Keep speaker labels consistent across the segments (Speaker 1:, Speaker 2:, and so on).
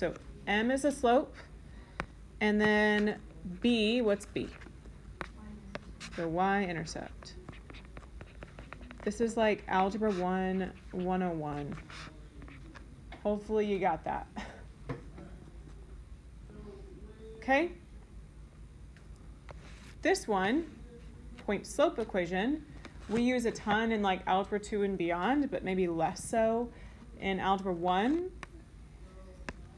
Speaker 1: So M is the slope, and then B, what's B? The y-intercept. This is like Algebra 1, 101. Hopefully you got that. Okay? This one, point-slope equation, we use a ton in like Algebra 2 and beyond, but maybe less so in Algebra 1.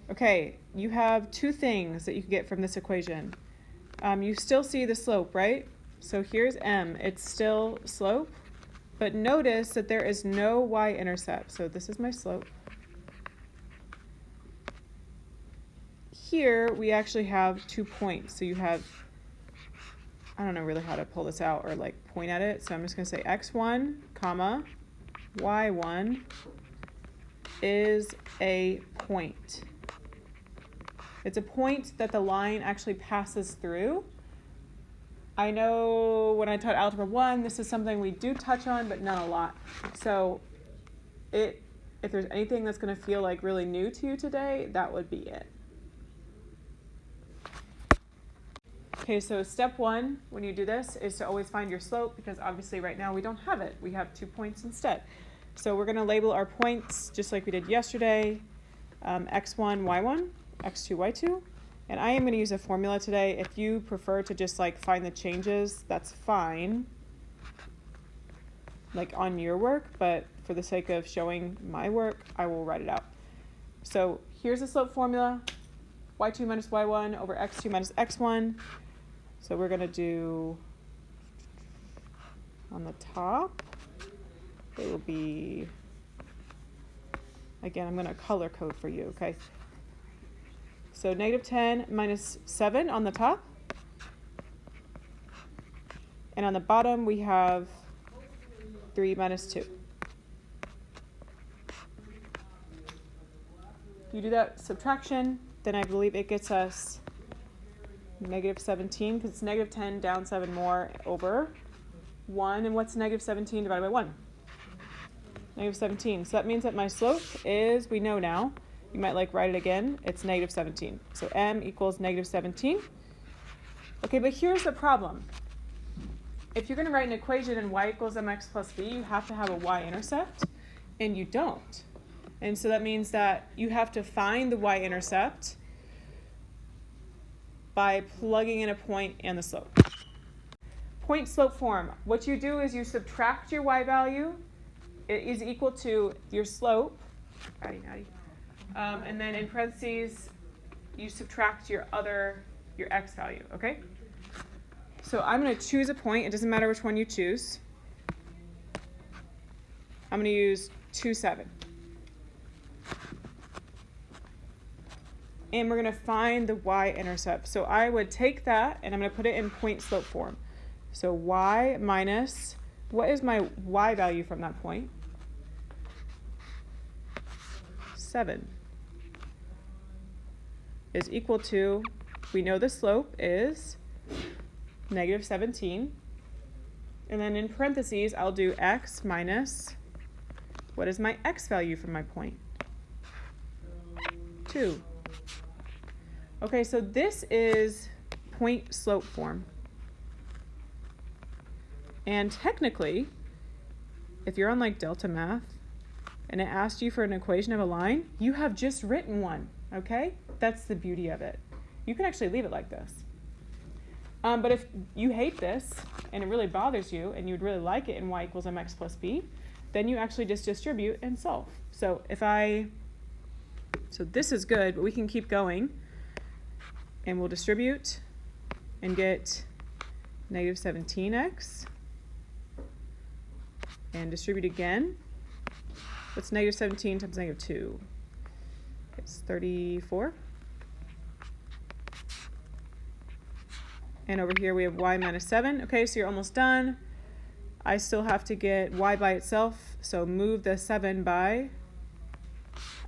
Speaker 1: Okay, you have two things that you can get from this equation. You still see the slope, right? So here's M. It's still slope, but notice that there is no y-intercept. So this is my slope. Here we actually have 2 points. So you have, I don't know really how to pull this out or like point at it. So I'm just going to say x1, comma, y1 is a point. It's a point that the line actually passes through. I know when I taught Algebra 1, this is something we do touch on, but not a lot. So if there's anything that's going to feel like really new to you today, that would be it. Okay, so step 1 when you do this is to always find your slope, because obviously right now we don't have it. We have 2 points instead. So we're going to label our points just like we did yesterday, x1, y1, x2, y2. And I am going to use a formula today. If you prefer to just like find the changes, that's fine, like on your work, but for the sake of showing my work, I will write it out. So here's the slope formula, y2 minus y1 over x2 minus x1. So we're going to do, on the top, it will be, again, I'm going to color code for you, okay? So negative 10 minus 7 on the top. And on the bottom, we have 3 minus 2. You do that subtraction, then I believe it gets us negative 17, because it's negative 10 down 7 more over 1. And what's negative 17 divided by 1? Negative 17. So that means that my slope is, we know now, you might like write it again, it's negative 17. So M equals negative 17. Okay, but here's the problem. If you're going to write an equation in y equals mx plus b, you have to have a y-intercept, and you don't. And so that means that you have to find the y-intercept by plugging in a point and the slope. Point slope form. What you do is you subtract your y value. It is equal to your slope. And then in parentheses, you subtract your x value, okay? So I'm going to choose a point. It doesn't matter which one you choose. I'm going to use 2, 7. And we're going to find the y-intercept. So I would take that, and I'm going to put it in point slope form. So y minus, what is my y value from that point? 7. Is equal to, we know the slope is negative 17. And then in parentheses, I'll do x minus, what is my x value from my point? 2. Okay, so this is point slope form. And technically, if you're on like Delta Math and it asked you for an equation of a line, you have just written one, okay? That's the beauty of it. You can actually leave it like this. But if you hate this and it really bothers you and you'd really like it in y equals mx plus b, then you actually just distribute and solve. So so this is good, but we can keep going. And we'll distribute and get negative 17x. And distribute again. What's negative 17 times negative 2? It's 34. And over here we have y minus 7. Okay, so you're almost done. I still have to get y by itself, so move the 7 by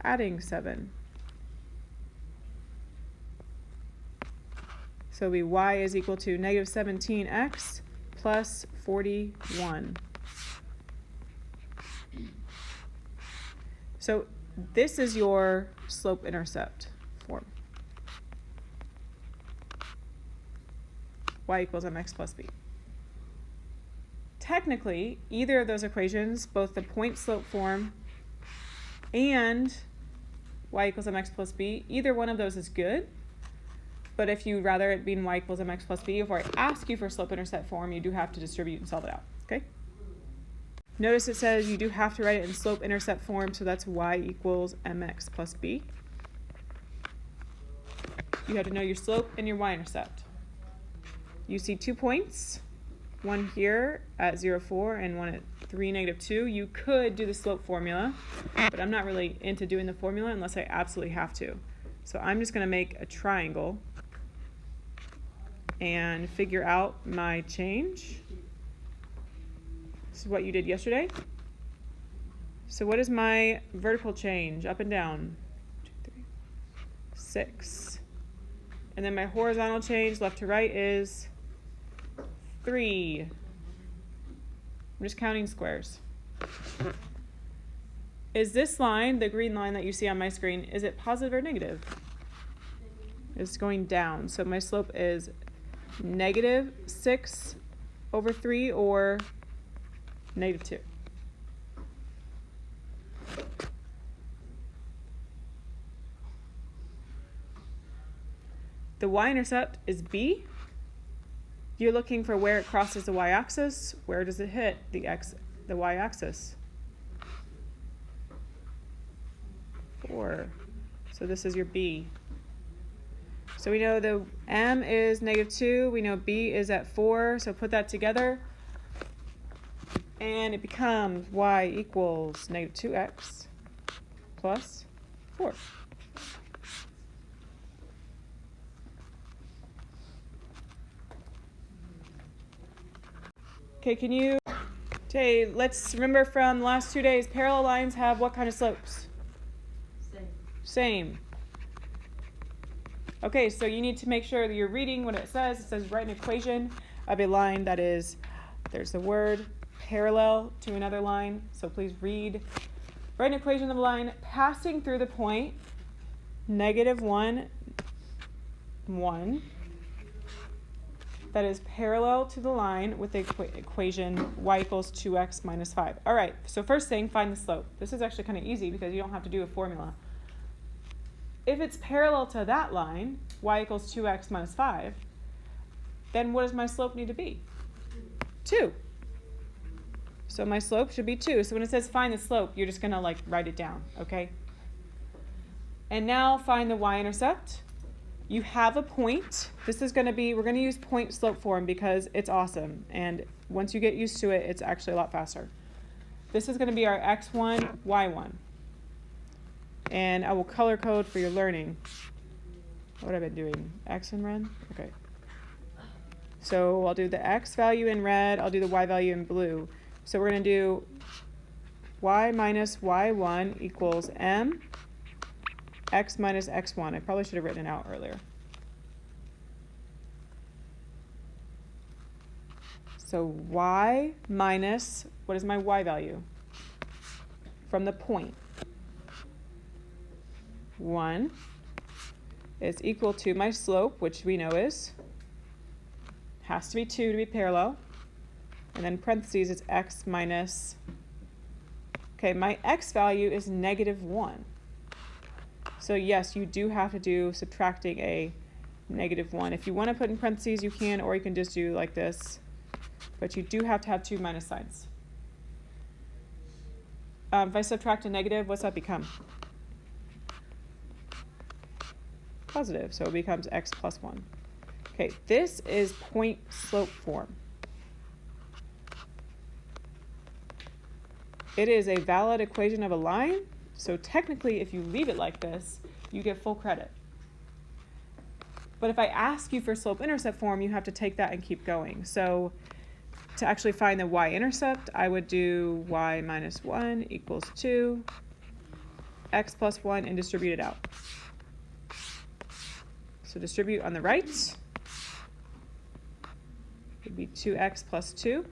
Speaker 1: adding 7. So it'll be y is equal to negative 17x plus 41. So this is your slope intercept form. Y equals mx plus b. Technically, either of those equations, both the point slope form and y equals mx plus b, either one of those is good. But if you'd rather it being y equals mx plus b, if I ask you for slope-intercept form, you do have to distribute and solve it out, okay? Notice it says you do have to write it in slope-intercept form, so that's y equals mx plus b. You have to know your slope and your y-intercept. You see 2 points, one here at 0, 4, and one at 3, negative 2. You could do the slope formula, but I'm not really into doing the formula unless I absolutely have to. So I'm just going to make a triangle and figure out my change. This is what you did yesterday. So what is my vertical change up and down? 2, 3, 6. And then my horizontal change left to right is 3. I'm just counting squares. Is this line, the green line that you see on my screen, is it positive or negative? It's going down. So my slope is negative 6 over 3 or negative 2. The y-intercept is b. You're looking for where it crosses the y-axis. Where does it hit the y-axis? 4. So this is your b. So we know the m is negative 2. We know b is at 4. So put that together. And it becomes y equals negative 2x plus 4. Okay, let's remember from the last 2 days, parallel lines have what kind of slopes? Same. Okay, so you need to make sure that you're reading what it says. It says write an equation of a line that is, there's the word, parallel to another line. So please read. Write an equation of a line passing through the point negative 1, 1. That is parallel to the line with the equation y equals 2x minus 5. All right, so first thing, find the slope. This is actually kind of easy because you don't have to do a formula. If it's parallel to that line, y equals 2x minus 5, then what does my slope need to be? 2. So my slope should be 2. So when it says find the slope, you're just going to write it down, okay? And now find the y-intercept. You have a point. This is going to be, we're going to use point slope form because it's awesome. And once you get used to it, it's actually a lot faster. This is going to be our x1, y1. And I will color code for your learning. What have I been doing? X in red? Okay. So I'll do the x value in red. I'll do the y value in blue. So we're going to do y minus y1 equals m x minus x1. I probably should have written it out earlier. So y minus, what is my y value? From the point. 1 is equal to my slope, which we know has to be 2 to be parallel. And then parentheses, it's x minus, okay, my x value is negative 1. So yes, you do have to do subtracting a negative 1. If you want to put in parentheses, you can, or you can just do like this. But you do have to have 2 minus signs. If I subtract a negative, what's that become? Positive, so it becomes x plus 1. Okay, this is point slope form. It is a valid equation of a line, so technically if you leave it like this, you get full credit. But if I ask you for slope-intercept form, you have to take that and keep going. So to actually find the y-intercept, I would do y minus 1 equals 2, x plus 1, and distribute it out. So distribute on the right would be 2x plus 2.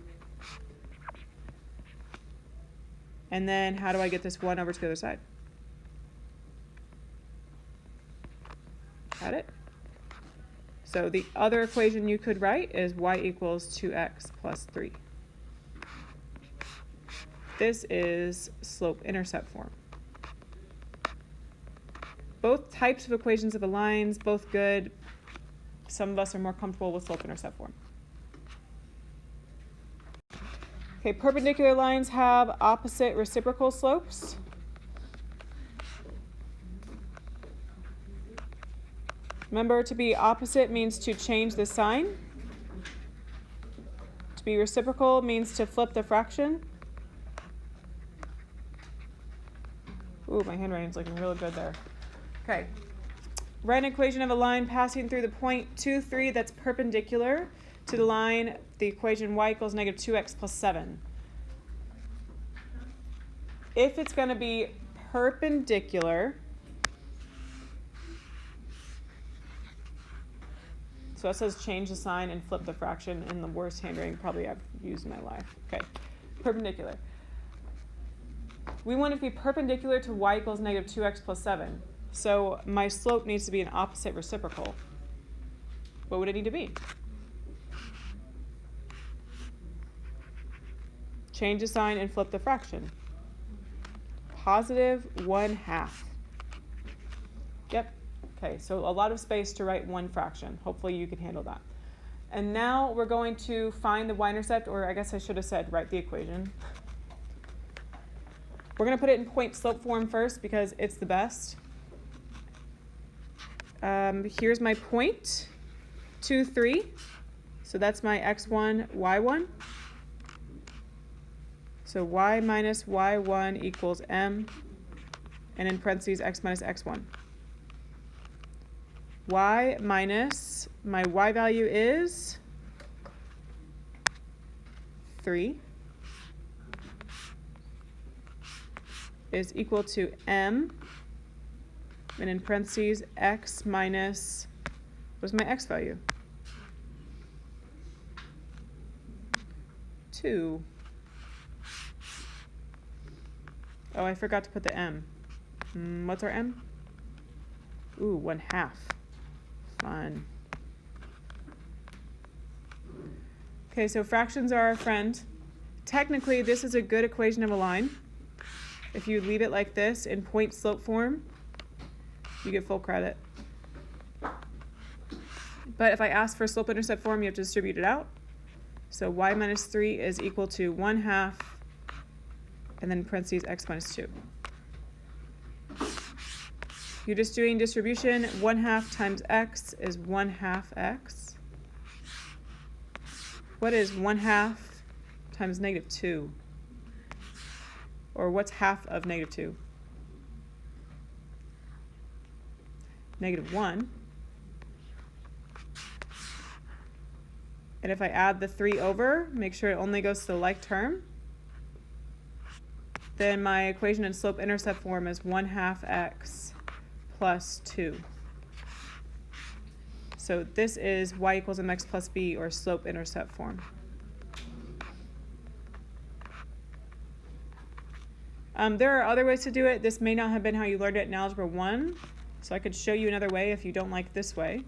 Speaker 1: And then how do I get this 1 over to the other side? Got it? So the other equation you could write is y equals 2x plus 3. This is slope-intercept form. Both types of equations of the lines, both good. Some of us are more comfortable with slope-intercept form. Okay, perpendicular lines have opposite reciprocal slopes. Remember, to be opposite means to change the sign. To be reciprocal means to flip the fraction. Ooh, my handwriting's looking really good there. Okay. Write an equation of a line passing through the point 2, 3 that's perpendicular to the line, the equation y equals negative 2x plus 7. If it's going to be perpendicular, so it says change the sign and flip the fraction in the worst handwriting probably I've used in my life. Okay, perpendicular. We want it to be perpendicular to y equals negative 2x plus 7. So my slope needs to be an opposite reciprocal. What would it need to be? Change the sign and flip the fraction. Positive 1/2. Yep. Okay, so a lot of space to write one fraction. Hopefully you can handle that. And now we're going to find the y-intercept, or I guess I should have said write the equation. We're going to put it in point-slope form first because it's the best. Here's my point, 2, 3. So that's my x1, y1. So y minus y1 equals m, and in parentheses x minus x1. Y minus, my y value is 3, is equal to m, and in parentheses x minus, what's my x value? 2. Oh, I forgot to put the m. What's our m? Ooh, 1/2. Fun. Okay, so fractions are our friend. Technically, this is a good equation of a line. If you leave it like this in point-slope form, you get full credit. But if I ask for slope-intercept form, you have to distribute it out. So y minus 3 is equal to 1/2, and then parentheses x minus 2. You're just doing distribution. 1/2 times x is 1/2 x. What is 1/2 times negative 2? Or what's half of negative 2? Negative 1. And if I add the 3 over, make sure it only goes to the like term, then my equation in slope-intercept form is 1/2 x plus 2. So this is y equals mx plus b, or slope-intercept form. There are other ways to do it. This may not have been how you learned it in Algebra 1, so I could show you another way if you don't like this way.